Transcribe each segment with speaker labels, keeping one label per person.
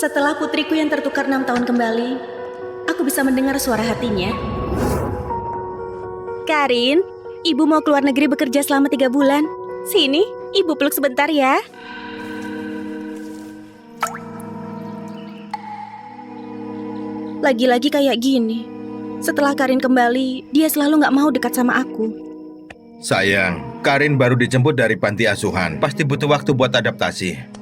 Speaker 1: Setelah putriku yang tertukar 6 tahun kembali, aku bisa mendengar suara hatinya. Karin, ibu mau keluar negeri bekerja selama 3 bulan. Sini, ibu peluk sebentar ya. Lagi-lagi kayak gini. Setelah Karin kembali, dia selalu gak mau dekat sama aku.
Speaker 2: Sayang, Karin baru dijemput dari panti asuhan. Pasti butuh waktu buat adaptasi.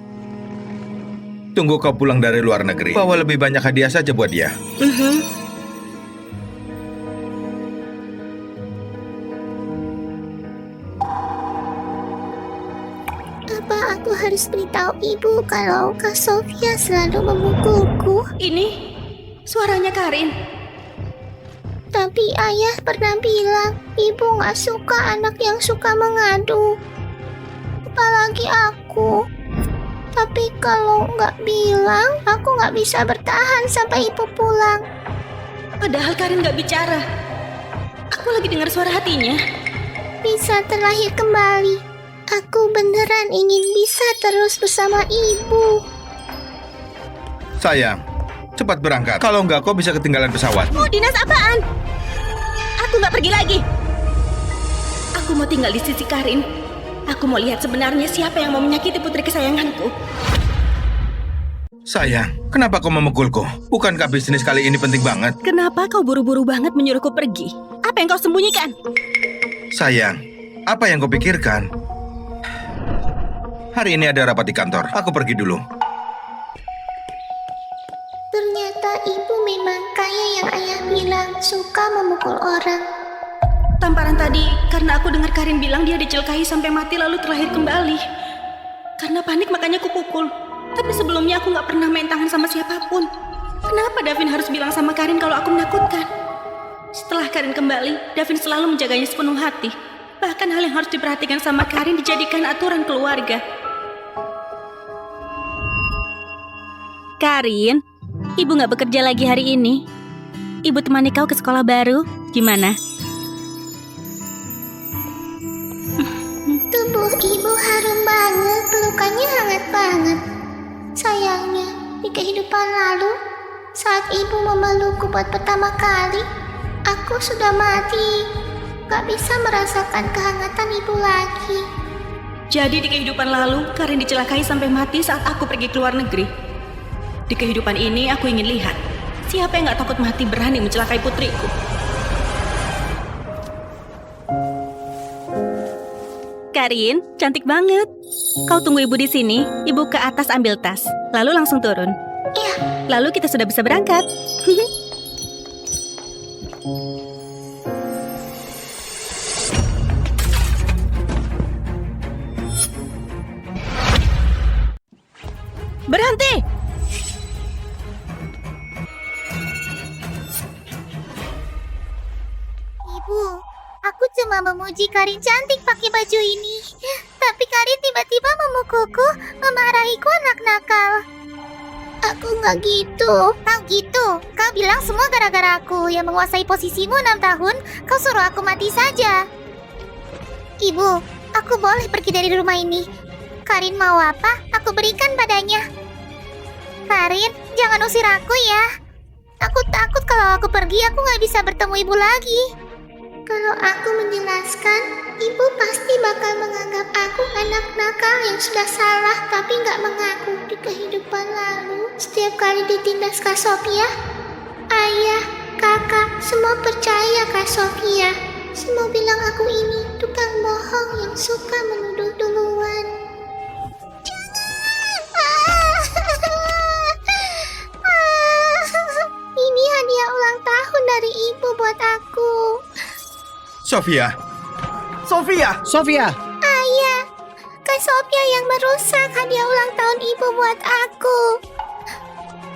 Speaker 2: Tunggu kau pulang dari luar negeri. Bawa lebih banyak hadiah saja buat dia.
Speaker 3: Apa aku harus beritahu ibu kalau Kak Sofia selalu memukulku?
Speaker 1: Ini suaranya Karin.
Speaker 3: Tapi ayah pernah bilang ibu gak suka anak yang suka mengadu. Apalagi aku. Tapi kalau nggak bilang, aku nggak bisa bertahan sampai ibu pulang.
Speaker 1: Padahal Karin gak bicara. Aku lagi dengar suara hatinya.
Speaker 3: Bisa terlahir kembali. Aku beneran ingin bisa terus bersama ibu.
Speaker 2: Sayang, cepat berangkat. Kalau enggak, kau bisa ketinggalan pesawat.
Speaker 1: Mau dinas apaan? Aku gak pergi lagi. Aku mau tinggal di sisi Karin. Aku mau lihat sebenarnya siapa yang mau menyakiti putri kesayanganku.
Speaker 2: Sayang, kenapa kau memukulku? Bukankah bisnis kali ini penting banget?
Speaker 1: Kenapa kau buru-buru banget menyuruhku pergi? Apa yang kau sembunyikan?
Speaker 2: Sayang, apa yang kau pikirkan? Hari ini ada rapat di kantor. Aku pergi dulu.
Speaker 3: Ternyata ibu memang kayak yang ayah bilang, suka memukul orang.
Speaker 1: Tamparan tadi karena aku dengar Karin bilang dia dicelakai sampai mati lalu terlahir kembali. Karena panik makanya aku pukul. Tapi sebelumnya aku gak pernah main tangan sama siapapun. Kenapa Davin harus bilang sama Karin kalau aku menakutkan? Setelah Karin kembali, Davin selalu menjaganya sepenuh hati. Bahkan hal yang harus diperhatikan sama Karin dijadikan aturan keluarga. Karin, ibu gak bekerja lagi hari ini. Ibu temani kau ke sekolah baru. Gimana?
Speaker 3: Tubuh ibu harum banget, pelukannya hangat banget. Sayangnya, di kehidupan lalu, saat ibu memelukku buat pertama kali, aku sudah mati. Gak bisa merasakan kehangatan ibu lagi.
Speaker 1: Jadi di kehidupan lalu, Karin dicelakai sampai mati saat aku pergi ke luar negeri. Di kehidupan ini, aku ingin lihat siapa yang gak takut mati berani mencelakai putriku. Karin, cantik banget. Kau tunggu ibu di sini, ibu ke atas ambil tas, lalu langsung turun.
Speaker 3: Iya.
Speaker 1: Lalu kita sudah bisa berangkat. Berhenti!
Speaker 3: Ibu, aku cuma memuji Karin cantik pakai baju ini. Tapi Karin tiba-tiba memukulku, memarahiku anak nakal. Aku nggak gitu. Kau gitu. Kau bilang semua gara-gara aku yang menguasai posisimu 6 tahun, kau suruh aku mati saja. Ibu, aku boleh pergi dari rumah ini. Karin mau apa, aku berikan padanya. Karin, jangan usir aku ya. Aku takut kalau aku pergi, aku nggak bisa bertemu ibu lagi. Kalau aku menjelaskan, ibu pasti bakal menganggap aku anak nakal yang sudah salah tapi nggak mengaku. Di kehidupan lalu, setiap kali ditindas Kak Sofia, ayah, kakak, semua percaya Kak Sofia. Semua bilang aku ini tukang bohong yang suka menuduh duluan. Ini hadiah ulang tahun dari ibu buat aku.
Speaker 2: Sofia. Sofia!
Speaker 4: Sofia!
Speaker 3: Ayah, Kak Sofia yang merusak hadiah ulang tahun ibu buat aku.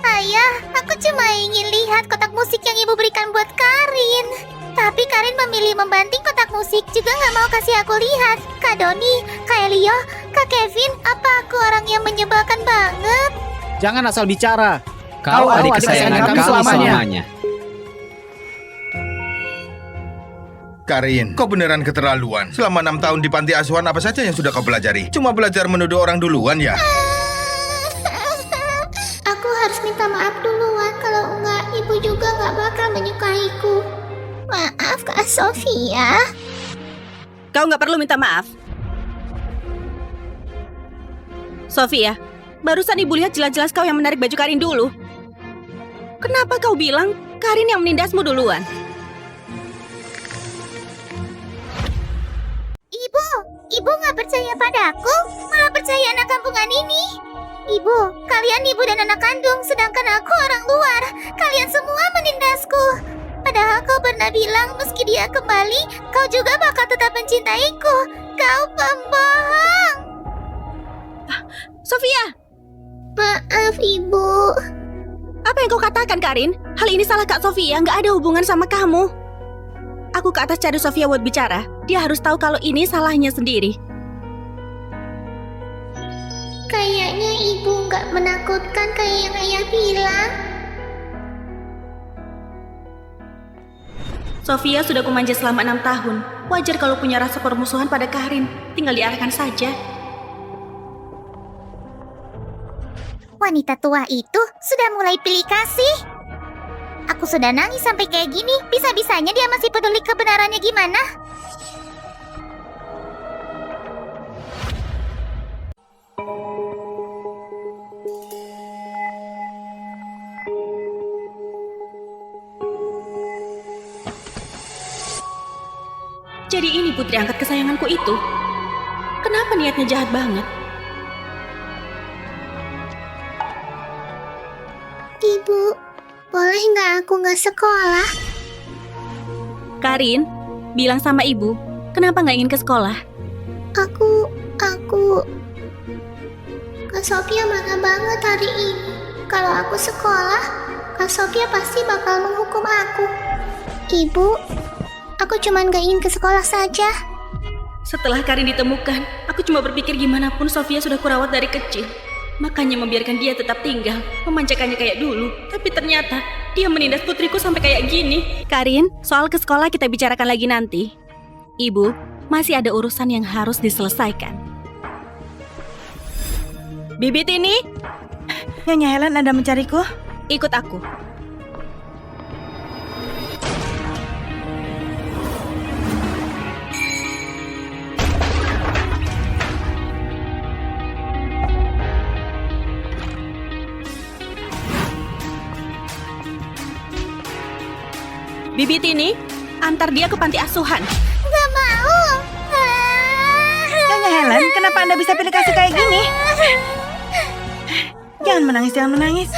Speaker 3: Ayah, aku cuma ingin lihat kotak musik yang ibu berikan buat Karin. Tapi Karin memilih membanting kotak musik, juga nggak mau kasih aku lihat. Kak Doni, Kak Elio, Kak Kevin, apa aku orang yang menyebalkan banget?
Speaker 4: Jangan asal bicara.
Speaker 5: Kau adik kesayangan kami selamanya.
Speaker 2: Karin, kau beneran keterlaluan. Selama 6 tahun di panti asuhan, apa saja yang sudah kau pelajari? Cuma belajar menuduh orang duluan ya?
Speaker 3: Aku harus minta maaf duluan, kalau enggak ibu juga nggak bakal menyukaiku. Maaf Kak Sofia.
Speaker 1: Kau nggak perlu minta maaf. Sofia, barusan ibu lihat jelas-jelas kau yang menarik baju Karin dulu. Kenapa kau bilang Karin yang menindasmu duluan?
Speaker 3: Ibu nggak percaya padaku, malah percaya anak kampungan ini. Ibu, kalian ibu dan anak kandung, sedangkan aku orang luar. Kalian semua menindasku. Padahal kau pernah bilang meski dia kembali, kau juga bakal tetap mencintaiku. Kau pembohong.
Speaker 1: Sofia!
Speaker 3: Maaf, Ibu.
Speaker 1: Apa yang kau katakan, Karin? Hal ini salah Kak Sofia, nggak ada hubungan sama kamu. Aku ke atas cari Sofia buat bicara. Dia harus tahu kalau ini salahnya sendiri.
Speaker 3: Kayaknya Ibu nggak menakutkan kayak yang Ayah bilang.
Speaker 1: Sofia sudah kumanja selama 6 tahun. Wajar kalau punya rasa permusuhan pada Karin. Tinggal diarahkan saja.
Speaker 3: Wanita tua itu sudah mulai pilih kasih. Aku sudah nangis sampai kayak gini. Bisa-bisanya dia masih peduli kebenarannya gimana?
Speaker 1: Jadi ini putri angkat kesayanganku itu. Kenapa niatnya jahat banget?
Speaker 3: Ibu, boleh nggak aku nggak sekolah?
Speaker 1: Karin, bilang sama ibu, kenapa nggak ingin ke sekolah?
Speaker 3: Aku... Kak Sofia marah banget hari ini. Kalau aku sekolah, Kak Sofia pasti bakal menghukum aku. Ibu, aku cuma nggak ingin ke sekolah saja.
Speaker 1: Setelah Karin ditemukan, aku cuma berpikir gimana pun Sofia sudah kurawat dari kecil. Makanya membiarkan dia tetap tinggal, memanjakannya kayak dulu. Tapi ternyata dia menindas putriku sampai kayak gini. Karin, soal ke sekolah kita bicarakan lagi nanti. Ibu, masih ada urusan yang harus diselesaikan. Bibit ini?
Speaker 6: Nyonya Helen, Anda mencariku?
Speaker 1: Ikut aku. Bibit ini, antar dia ke panti asuhan.
Speaker 3: Gak mau.
Speaker 6: Nyonya Helen, kenapa Anda bisa pilih kasih kayak gini? Jangan menangis.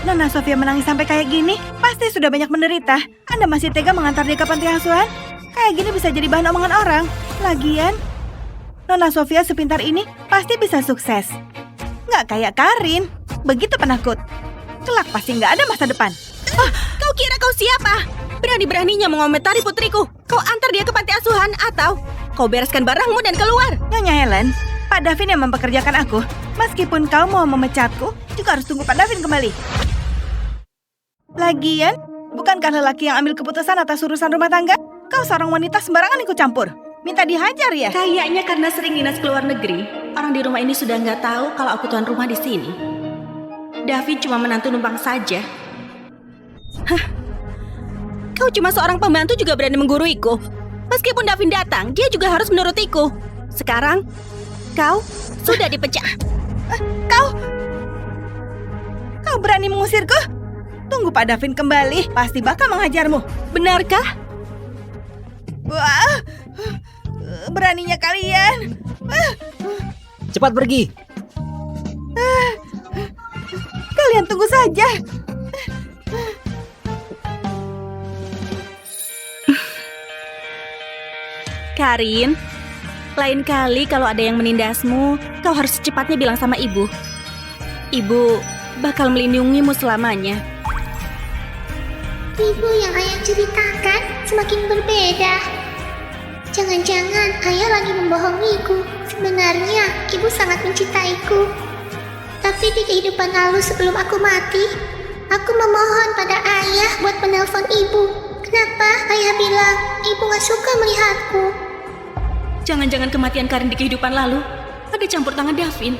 Speaker 6: Nona Sofia menangis sampai kayak gini, pasti sudah banyak menderita. Anda masih tega mengantar dia ke panti asuhan? Kayak gini bisa jadi bahan omongan orang. Lagian, Nona Sofia sepintar ini pasti bisa sukses. Nggak kayak Karin, begitu penakut. Kelak pasti nggak ada masa depan.
Speaker 1: Kau kira kau siapa? Berani-beraninya mengomentari putriku. Kau antar dia ke panti asuhan atau kau bereskan barangmu dan keluar.
Speaker 6: Nyonya Helen, Pak Davin yang mempekerjakan aku. Meskipun kau mau memecatku, juga harus tunggu Pak Davin kembali. Lagian, bukankah lelaki yang ambil keputusan atas urusan rumah tangga? Kau seorang wanita sembarangan ikut campur. Minta dihajar ya?
Speaker 1: Kayaknya karena sering dinas ke luar negeri, orang di rumah ini sudah nggak tahu kalau aku tuan rumah di sini. Davin cuma menantu numpang saja. Hah? Kau cuma seorang pembantu juga berani mengguruiku. Meskipun Davin datang, dia juga harus menurutiku. Sekarang, kau sudah dipecat.
Speaker 6: Kau berani mengusirku? Tunggu Pak Davin kembali, pasti bakal menghajarmu.
Speaker 1: Benarkah?
Speaker 6: Wah, beraninya kalian.
Speaker 5: Cepat pergi.
Speaker 6: Kalian tunggu saja.
Speaker 1: Karin, lain kali kalau ada yang menindasmu, kau harus secepatnya bilang sama ibu. Ibu bakal melindungimu selamanya.
Speaker 3: Ibu yang ayah ceritakan semakin berbeda. Jangan-jangan ayah lagi membohongiku. Sebenarnya ibu sangat mencintaiku. Tapi di kehidupan lalu sebelum aku mati, aku memohon pada ayah buat menelpon ibu. Kenapa ayah bilang ibu gak suka melihatku?
Speaker 1: Jangan-jangan kematian Karin di kehidupan lalu ada campur tangan Davin.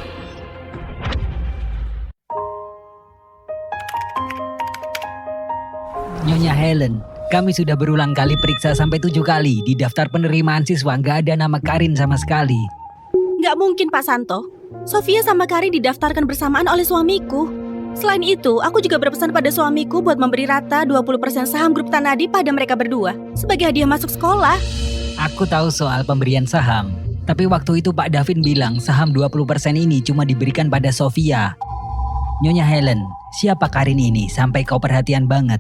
Speaker 5: Nyonya Helen, kami sudah berulang kali periksa sampai 7 kali. Di daftar penerimaan siswa nggak ada nama Karin sama sekali.
Speaker 1: Nggak mungkin, Pak Santo. Sofia sama Karin didaftarkan bersamaan oleh suamiku. Selain itu, aku juga berpesan pada suamiku buat memberi rata 20% saham grup Tanadi pada mereka berdua sebagai hadiah masuk sekolah.
Speaker 5: Aku tahu soal pemberian saham. Tapi waktu itu Pak Davin bilang saham 20% ini cuma diberikan pada Sofia. Nyonya Helen, siapa Karin ini sampai kau perhatian banget?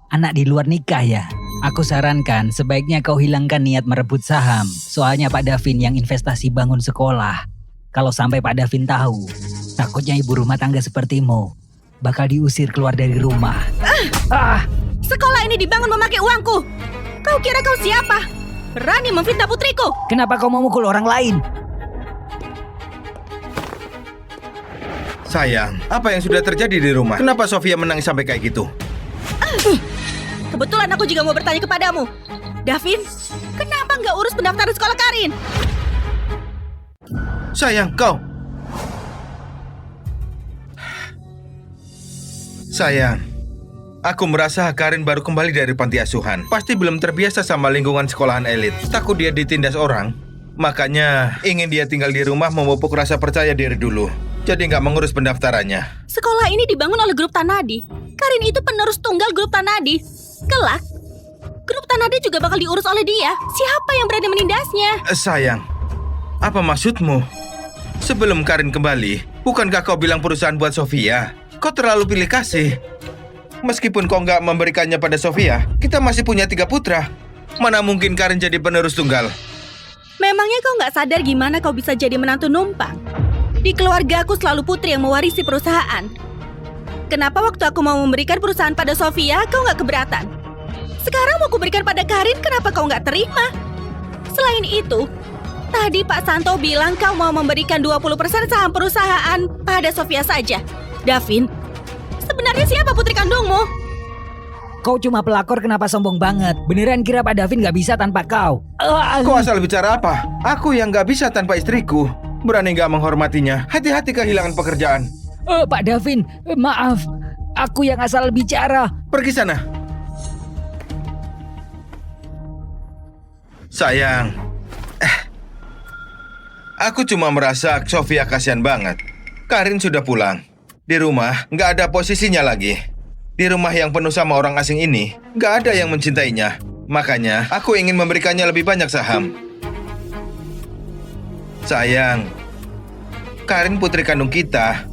Speaker 5: Anak di luar nikah ya? Aku sarankan sebaiknya kau hilangkan niat merebut saham. Soalnya Pak Davin yang investasi bangun sekolah. Kalau sampai Pak Davin tahu, takutnya ibu rumah tangga sepertimu bakal diusir keluar dari rumah.
Speaker 1: Sekolah ini dibangun memakai uangku. Kau kira kau siapa? Berani memfitnah putriku?
Speaker 5: Kenapa kau memukul orang lain?
Speaker 2: Sayang, apa yang sudah terjadi di rumah? Kenapa Sofia menangis sampai kayak gitu?
Speaker 1: Kebetulan aku juga mau bertanya kepadamu. Davin, kenapa nggak urus pendaftaran sekolah Karin?
Speaker 2: Sayang, kau. Sayang, aku merasa Karin baru kembali dari panti asuhan. Pasti belum terbiasa sama lingkungan sekolahan elit. Takut dia ditindas orang. Makanya ingin dia tinggal di rumah memupuk rasa percaya diri dulu. Jadi nggak mengurus pendaftarannya.
Speaker 1: Sekolah ini dibangun oleh grup Tanadi. Karin itu penerus tunggal grup Tanadi. Kelak, grup Tanadi juga bakal diurus oleh dia. Siapa yang berani menindasnya?
Speaker 2: Sayang, apa maksudmu? Sebelum Karin kembali, bukankah kau bilang perusahaan buat Sofia? Kau terlalu pilih kasih. Meskipun kau nggak memberikannya pada Sofia, kita masih punya 3 putra. Mana mungkin Karin jadi penerus tunggal?
Speaker 1: Memangnya kau nggak sadar gimana kau bisa jadi menantu numpang? Di keluarga aku selalu putri yang mewarisi perusahaan. Kenapa waktu aku mau memberikan perusahaan pada Sofia, kau nggak keberatan? Sekarang mau kuberikan pada Karin, kenapa kau nggak terima? Selain itu, tadi Pak Santo bilang kau mau memberikan 20% saham perusahaan pada Sofia saja. Davin, sebenarnya siapa putri kandungmu?
Speaker 5: Kau cuma pelakor, kenapa sombong banget? Beneran kira Pak Davin gak bisa tanpa kau?
Speaker 2: Kau asal bicara apa? Aku yang nggak bisa tanpa istriku. Berani nggak menghormatinya? Hati-hati kehilangan pekerjaan.
Speaker 5: Pak Davin, maaf. Aku yang asal bicara.
Speaker 2: Pergi sana. Sayang, aku cuma merasa Sofia kasihan banget. Karin sudah pulang. Di rumah nggak ada posisinya lagi. Di rumah yang penuh sama orang asing ini, nggak ada yang mencintainya. Makanya aku ingin memberikannya lebih banyak saham. Sayang, Karin putri kandung kita.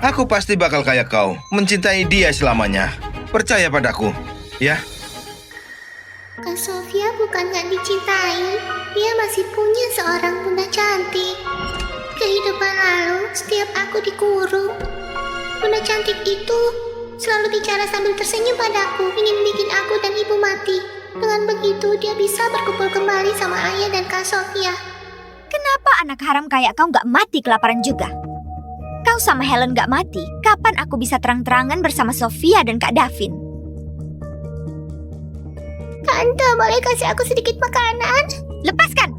Speaker 2: Aku pasti bakal kayak kau, mencintai dia selamanya. Percaya padaku, ya?
Speaker 3: Kak Sofia bukan gak dicintai, dia masih punya seorang bunda cantik. Kehidupan lalu, setiap aku dikurung, bunda cantik itu selalu bicara sambil tersenyum padaku, ingin bikin aku dan ibu mati. Dengan begitu, dia bisa berkumpul kembali sama ayah dan Kak Sofia.
Speaker 7: Kenapa anak haram kayak kau gak mati kelaparan juga? Kau sama Helen gak mati, kapan aku bisa terang-terangan bersama Sofia dan Kak Davin?
Speaker 3: Tante, boleh kasih aku sedikit makanan?
Speaker 7: Lepaskan!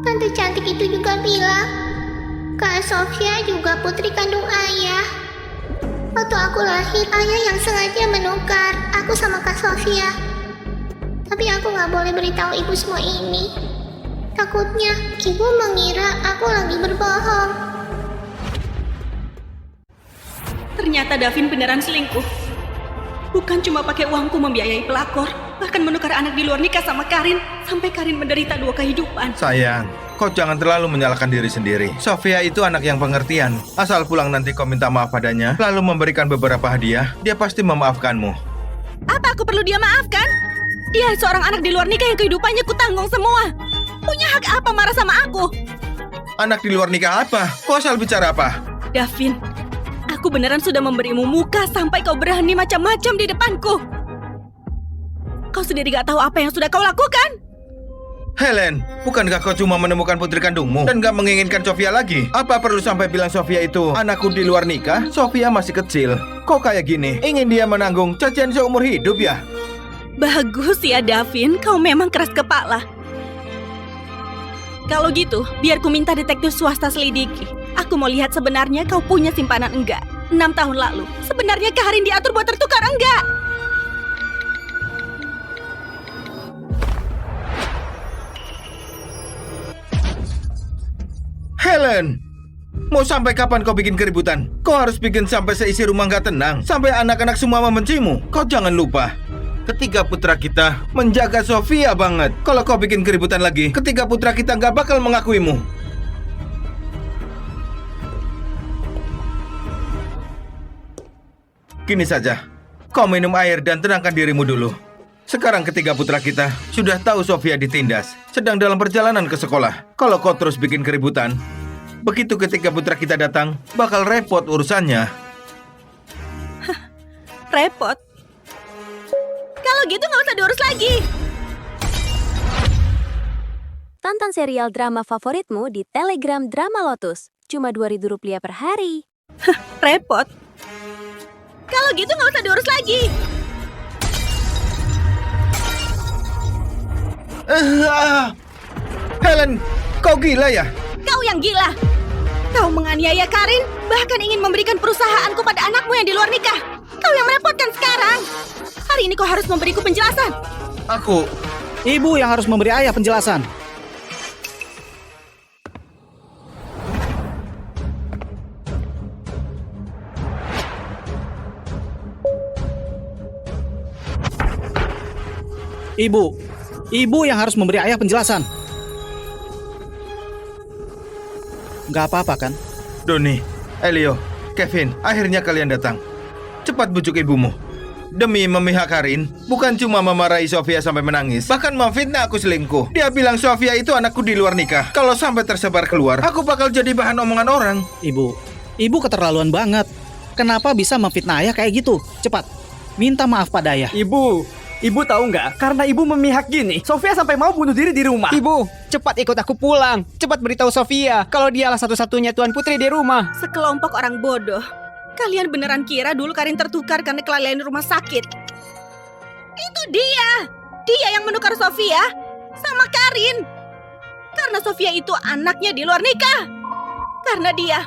Speaker 3: Tante cantik itu juga bilang, Kak Sofia juga putri kandung ayah. Waktu aku lahir, ayah yang sengaja menukar aku sama Kak Sofia. Tapi aku gak boleh beritahu ibu semua ini. Takutnya ibu mengira aku lagi berbohong.
Speaker 1: Ternyata Davin beneran selingkuh. Bukan cuma pakai uangku membiayai pelakor, bahkan menukar anak di luar nikah sama Karin, sampai Karin menderita 2 kehidupan.
Speaker 2: Sayang, kau jangan terlalu menyalahkan diri sendiri. Sofia itu anak yang pengertian. Asal pulang nanti kau minta maaf padanya, lalu memberikan beberapa hadiah, dia pasti memaafkanmu.
Speaker 1: Apa aku perlu dia maafkan? Dia seorang anak di luar nikah yang kehidupannya kutanggung semua. Punya hak apa marah sama aku?
Speaker 2: Anak di luar nikah apa? Kau asal bicara apa?
Speaker 1: Davin, aku beneran sudah memberimu muka sampai kau berani macam-macam di depanku. Kau sendiri gak tahu apa yang sudah kau lakukan?
Speaker 2: Helen, bukankah kau cuma menemukan putri kandungmu dan gak menginginkan Sofia lagi? Apa perlu sampai bilang Sofia itu anakku di luar nikah? Sofia masih kecil. Kok kayak gini? Ingin dia menanggung cacian seumur hidup ya?
Speaker 1: Bagus ya Davin, kau memang keras kepala. Kalau gitu, biar ku minta detektif swasta selidiki. Aku mau lihat sebenarnya kau punya simpanan enggak. 6 tahun lalu, sebenarnya Karin diatur buat tertukar enggak?
Speaker 2: Helen, mau sampai kapan kau bikin keributan? Kau harus bikin sampai seisi rumah nggak tenang, sampai anak-anak semua membencimu. Kau jangan lupa, ketiga putra kita menjaga Sofia banget. Kalau kau bikin keributan lagi, ketiga putra kita nggak bakal mengakuimu. Gini saja, kau minum air dan tenangkan dirimu dulu. Sekarang ketiga putra kita sudah tahu Sofia ditindas, sedang dalam perjalanan ke sekolah. Kalau kau terus bikin keributan, begitu ketiga putra kita datang, bakal repot urusannya.
Speaker 1: Repot. Kalau gitu nggak usah diurus lagi.
Speaker 8: Tonton serial drama favoritmu di Telegram Drama Lotus. Cuma Rp2.000 per hari.
Speaker 1: Repot. Kalau gitu nggak usah diurus lagi.
Speaker 2: Helen, kau gila ya?
Speaker 1: Kau yang gila. Kau menganiaya Karin, bahkan ingin memberikan perusahaanku pada anakmu yang di luar nikah. Kau yang merepotkan sekarang. Hari ini kau harus memberiku penjelasan.
Speaker 2: Aku...
Speaker 4: Ibu yang harus memberi ayah penjelasan. Ibu yang harus memberi ayah penjelasan. Nggak apa-apa kan?
Speaker 2: Doni, Elio, Kevin, akhirnya kalian datang. Cepat bujuk ibumu. Demi memihak Karin, bukan cuma memarahi Sofia sampai menangis, bahkan memfitnah aku selingkuh. Dia bilang Sofia itu anakku di luar nikah. Kalau sampai tersebar keluar, aku bakal jadi bahan omongan orang.
Speaker 4: Ibu keterlaluan banget. Kenapa bisa memfitnah ayah kayak gitu? Cepat, minta maaf pada ayah.
Speaker 9: Ibu tahu nggak? Karena ibu memihak gini, Sofia sampai mau bunuh diri di rumah.
Speaker 10: Ibu, cepat ikut aku pulang. Cepat beritahu Sofia kalau dialah satu-satunya tuan putri di rumah.
Speaker 1: Sekelompok orang bodoh. Kalian beneran kira dulu Karin tertukar karena kelalaian di rumah sakit? Itu dia. Dia yang menukar Sofia sama Karin. Karena Sofia itu anaknya di luar nikah. Karena dia,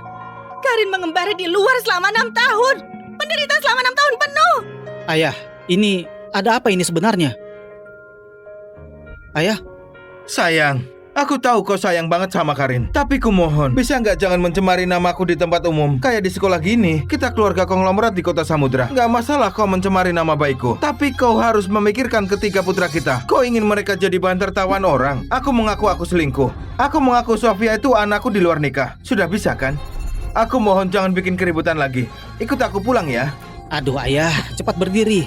Speaker 1: Karin mengembara di luar selama 6 tahun. Menderita selama 6 tahun penuh.
Speaker 4: Ayah, ini ada apa ini sebenarnya? Ayah?
Speaker 2: Sayang, aku tahu kau sayang banget sama Karin. Tapi kumohon, bisa nggak jangan mencemari namaku di tempat umum? Kayak di sekolah gini, kita keluarga konglomerat di kota Samudra. Nggak masalah kau mencemari nama baikku. Tapi kau harus memikirkan ketiga putra kita. Kau ingin mereka jadi bahan tertawan orang. Aku mengaku aku selingkuh. Aku mengaku Sofia itu anakku di luar nikah. Sudah bisa kan? Aku mohon jangan bikin keributan lagi. Ikut aku pulang ya.
Speaker 4: Aduh ayah, cepat berdiri.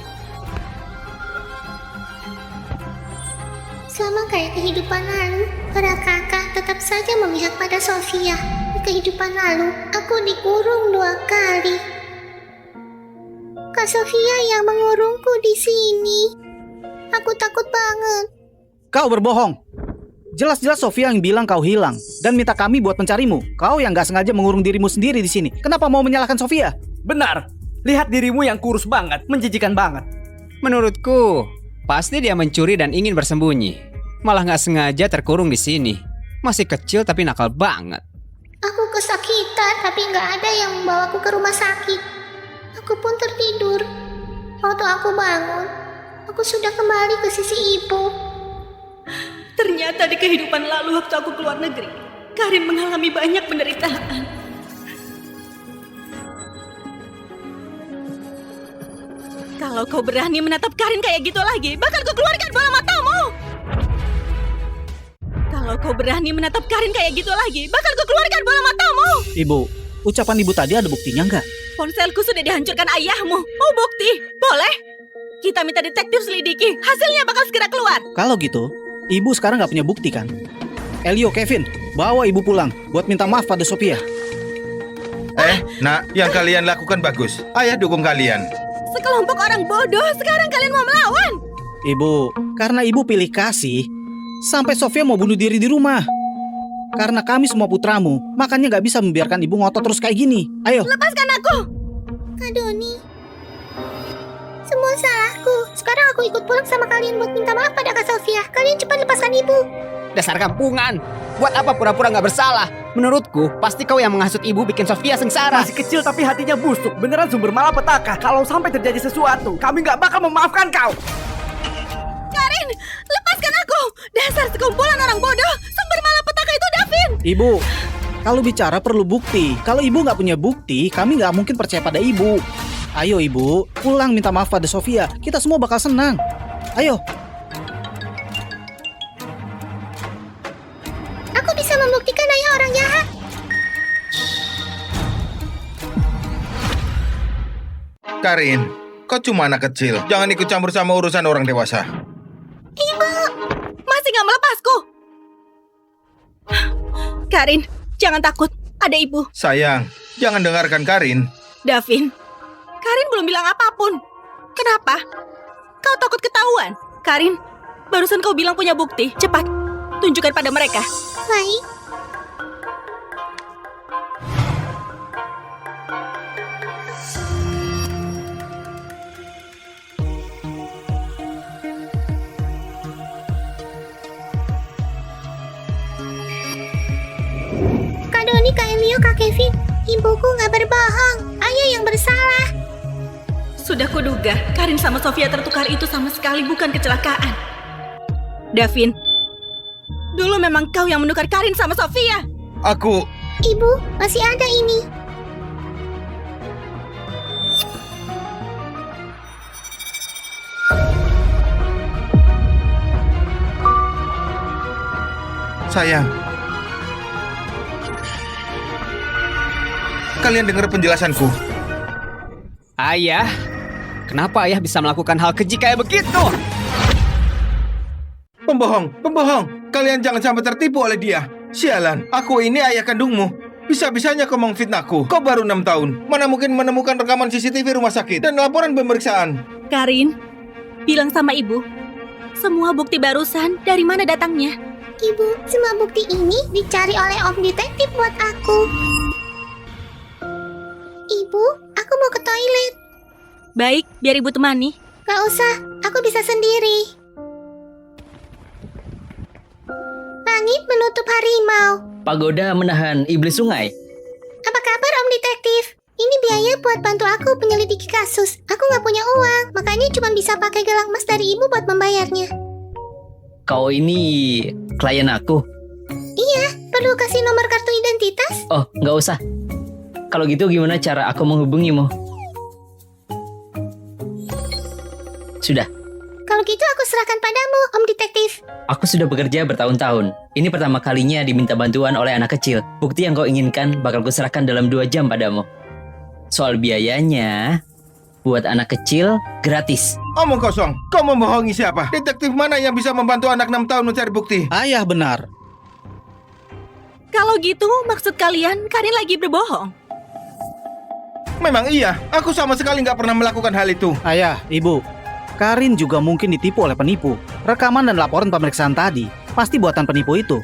Speaker 3: Sama kayak kehidupan lalu, para kakak tetap saja memihak pada Sofia. Di kehidupan lalu, aku dikurung 2 kali. Kak Sofia yang mengurungku di sini. Aku takut banget.
Speaker 4: Kau berbohong. Jelas-jelas Sofia yang bilang kau hilang dan minta kami buat mencarimu. Kau yang gak sengaja mengurung dirimu sendiri di sini. Kenapa mau menyalahkan Sofia?
Speaker 9: Benar. Lihat dirimu yang kurus banget, menjijikan banget.
Speaker 10: Menurutku, pasti dia mencuri dan ingin bersembunyi. Malah nggak sengaja terkurung di sini. Masih kecil tapi nakal banget.
Speaker 3: Aku kesakitan, tapi nggak ada yang membawaku ke rumah sakit. Aku pun tertidur. Waktu aku bangun, aku sudah kembali ke sisi ibu.
Speaker 1: Ternyata di kehidupan lalu waktu aku keluar negeri, Karin mengalami banyak penderitaan. Kalau kau berani menatap Karin kayak gitu lagi, bakal ku keluarkan bola matamu. Kalau kau berani menatap Karin kayak gitu lagi, bakal ku keluarkan bola matamu.
Speaker 4: Ibu, ucapan ibu tadi ada buktinya nggak?
Speaker 1: Ponselku sudah dihancurkan ayahmu. Mau bukti? Boleh? Kita minta detektif selidiki. Hasilnya bakal segera keluar.
Speaker 4: Kalau gitu, ibu sekarang nggak punya bukti kan? Elio, Kevin, bawa ibu pulang buat minta maaf pada Sofia.
Speaker 2: Nak, yang kalian lakukan bagus. Ayah dukung kalian.
Speaker 1: Sekelompok orang bodoh, sekarang kalian mau melawan.
Speaker 4: Ibu, karena ibu pilih kasih, sampai Sofia mau bunuh diri di rumah. Karena kami semua putramu, makanya gak bisa membiarkan ibu ngotot terus kayak gini. Ayo.
Speaker 1: Lepaskan aku.
Speaker 3: Kak Doni, semua salahku. Sekarang aku ikut pulang sama kalian buat minta maaf pada Kak Sofia. Kalian cepat lepaskan ibu.
Speaker 10: Dasar kampungan. Buat apa pura-pura nggak bersalah? Menurutku, pasti kau yang menghasut ibu bikin Sofia sengsara.
Speaker 9: Masih kecil tapi hatinya busuk. Beneran sumber malapetaka. Kalau sampai terjadi sesuatu, kami nggak bakal memaafkan kau.
Speaker 1: Karin, lepaskan aku! Dasar sekumpulan orang bodoh! Sumber malapetaka itu Davin!
Speaker 4: Ibu, kalau bicara perlu bukti. Kalau ibu nggak punya bukti, kami nggak mungkin percaya pada ibu. Ayo ibu, pulang minta maaf pada Sofia. Kita semua bakal senang. Ayo.
Speaker 3: Aku bisa membuktikan ayah orang jahat.
Speaker 2: Karin, kau cuma anak kecil. Jangan ikut campur sama urusan orang dewasa.
Speaker 1: Masih nggak melepasku? Karin, jangan takut. Ada ibu.
Speaker 2: Sayang, jangan dengarkan Karin.
Speaker 1: Davin, Karin belum bilang apapun. Kenapa? Kau takut ketahuan? Karin, barusan kau bilang punya bukti. Cepat, tunjukkan pada mereka.
Speaker 3: Baik. Kak Doni, Kak Elio, Kak Kevin, ibuku nggak berbohong. Ayah yang bersalah.
Speaker 1: Sudah kuduga, Karin sama Sofia tertukar itu sama sekali bukan kecelakaan. Davin, dulu memang kau yang menukar Karin sama Sofia.
Speaker 2: Aku...
Speaker 3: Ibu, masih ada ini.
Speaker 2: Sayang. Kalian dengar penjelasanku.
Speaker 10: Ayah, kenapa ayah bisa melakukan hal keji kayak begitu?
Speaker 2: Pembohong, pembohong. Kalian jangan sampai tertipu oleh dia. Sialan, aku ini ayah kandungmu. Bisa-bisanya kau memfitnahku. Kau baru 6 tahun. Mana mungkin menemukan rekaman CCTV rumah sakit dan laporan pemeriksaan.
Speaker 1: Karin, bilang sama ibu, semua bukti barusan dari mana datangnya?
Speaker 3: Ibu, semua bukti ini dicari oleh Om Detektif buat aku. Ibu, aku mau ke toilet.
Speaker 1: Baik, biar ibu temani.
Speaker 3: Gak usah, aku bisa sendiri. Langit menutup harimau.
Speaker 11: Pagoda menahan iblis sungai.
Speaker 3: Apa kabar Om Detektif? Ini biaya buat bantu aku penyelidiki kasus. Aku nggak punya uang, makanya cuma bisa pakai gelang emas dari ibu buat membayarnya.
Speaker 11: Kau ini klien aku.
Speaker 3: Iya, perlu kasih nomor kartu identitas?
Speaker 11: Oh, nggak usah. Kalau gitu gimana cara aku menghubungimu? Sudah.
Speaker 3: Kalau gitu aku serahkan padamu, Om Detektif.
Speaker 11: Aku sudah bekerja bertahun-tahun. Ini pertama kalinya diminta bantuan oleh anak kecil. Bukti yang kau inginkan bakal kuserahkan dalam 2 jam padamu. Soal biayanya, buat anak kecil gratis.
Speaker 2: Omong kosong. Kau membohongi siapa? Detektif mana yang bisa membantu anak 6 tahun mencari bukti?
Speaker 4: Ayah benar.
Speaker 1: Kalau gitu, maksud kalian Karin lagi berbohong?
Speaker 2: Memang iya. Aku sama sekali nggak pernah melakukan hal itu.
Speaker 4: Ayah, ibu, Karin juga mungkin ditipu oleh penipu. Rekaman dan laporan pemeriksaan tadi pasti buatan penipu itu.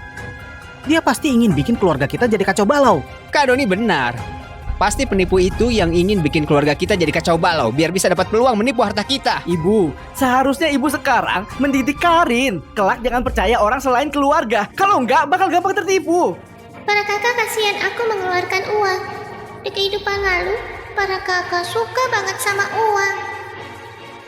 Speaker 4: Dia pasti ingin bikin keluarga kita jadi kacau balau.
Speaker 10: Kak Doni benar. Pasti penipu itu yang ingin bikin keluarga kita jadi kacau balau biar bisa dapat peluang menipu harta kita.
Speaker 9: Ibu, seharusnya ibu sekarang mendidik Karin. Kelak jangan percaya orang selain keluarga. Kalau enggak, bakal gampang tertipu.
Speaker 3: Para kakak kasihan aku mengeluarkan uang. Di kehidupan lalu, para kakak suka banget sama uang.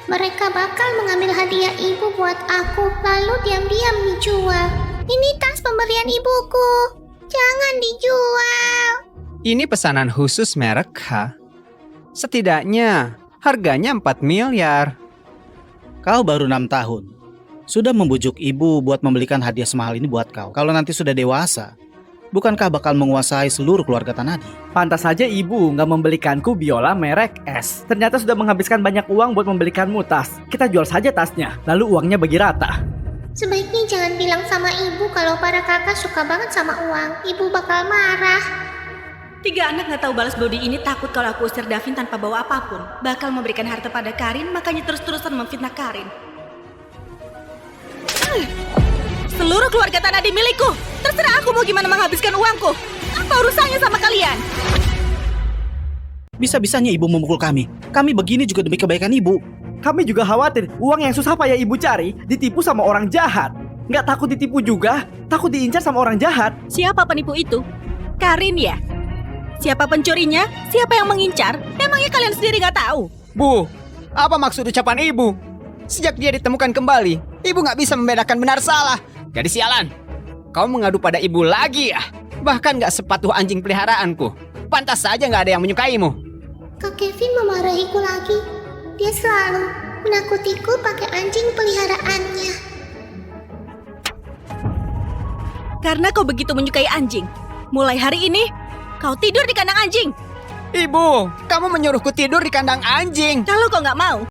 Speaker 3: Mereka bakal mengambil hadiah ibu buat aku, lalu diam-diam dijual. Ini tas pemberian ibuku. Jangan dijual.
Speaker 10: Ini pesanan khusus merek H. Setidaknya harganya 4 miliar.
Speaker 4: Kau baru 6 tahun. Sudah membujuk ibu buat membelikan hadiah semahal ini buat kau. Kalau nanti sudah dewasa, bukankah bakal menguasai seluruh keluarga Tanadi?
Speaker 9: Pantas saja ibu nggak membelikanku biola merek S. Ternyata sudah menghabiskan banyak uang buat membelikanmu tas. Kita jual saja tasnya, lalu uangnya bagi rata.
Speaker 3: Sebaiknya jangan bilang sama ibu kalau para kakak suka banget sama uang. Ibu bakal marah.
Speaker 1: 3 anak nggak tahu balas budi ini takut kalau aku usir Davin tanpa bawa apapun. Bakal memberikan harta pada Karin, makanya terus-terusan memfitnah Karin. Seluruh keluarga Tanadi milikku. Terserah aku mau gimana menghabiskan uangku. Apa urusannya sama kalian?
Speaker 4: Bisa-bisanya ibu memukul kami. Kami begini juga demi kebaikan ibu.
Speaker 9: Kami juga khawatir uang yang susah payah ibu cari ditipu sama orang jahat. Nggak takut ditipu juga, takut diincar sama orang jahat.
Speaker 1: Siapa penipu itu? Karin ya? Siapa pencurinya? Siapa yang mengincar? Emangnya kalian sendiri nggak tahu?
Speaker 10: Bu, apa maksud ucapan ibu? Sejak dia ditemukan kembali, ibu nggak bisa membedakan benar salah. Jadi sialan, kau mengadu pada ibu lagi ya? Bahkan nggak sepatuh anjing peliharaanku. Pantas saja nggak ada yang menyukaimu.
Speaker 3: Kak Kevin memarahiku lagi. Dia selalu menakutiku pakai anjing peliharaannya.
Speaker 1: Karena kau begitu menyukai anjing. Mulai hari ini, kau tidur di kandang anjing.
Speaker 10: Ibu, kamu menyuruhku tidur di kandang anjing.
Speaker 1: Kalau kau nggak mau,